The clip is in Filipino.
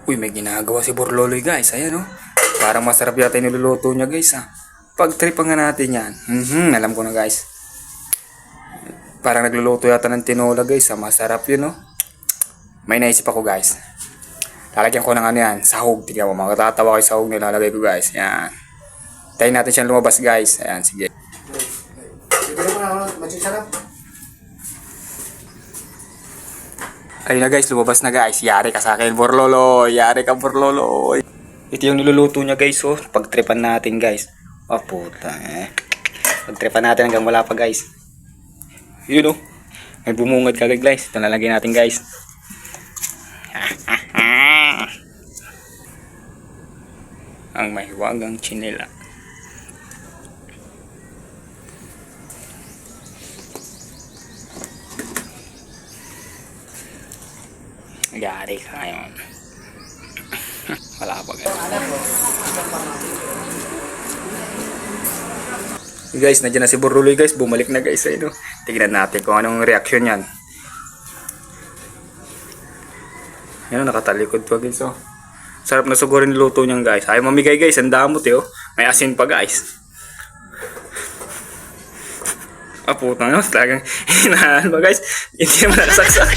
Uy, may ginagawa si Borloloy guys. Ayan oh. Parang masarap yata yung niluluto niya guys ah. Pag-tripan nga natin yan. Alam ko na guys. Parang nagluluto yata ng tinola guys ah. Masarap yun oh. May naisip ako guys. Lalagyan ko ng ano yan. Sahog. Tignan mo. Makatatawa kayo sahog nilalagay ko guys. Yan. Tayo natin siyang lumabas guys. Ayan. Sige. Ito na ako, masisarap. Ayun na guys. Lumabas na guys. Yari ka sa akin Borloloy. Yari ka Borloloy. Ito yung niluluto niya guys oh. Pagtripan natin guys. Oh puta eh. Pagtripan natin hanggang wala pa guys. Yun oh. May bumungad kagad guys. Ito nalagyan natin guys. Ang mahiwagang chinela. Yari ka ngayon. Wala pa guys. Guys, nandiyan na si Borloloy guys. Bumalik na guys. Ayun, tignan natin kung anong reaction yan. Ayun, nakatalikod pa guys oh. Sarap na siguro niluto niyan guys. Ayaw mamigay guys. Ang damot eh oh. May asin pa guys. Ah puta no. Talagang hinahan ba guys. Hindi naman nasaksak.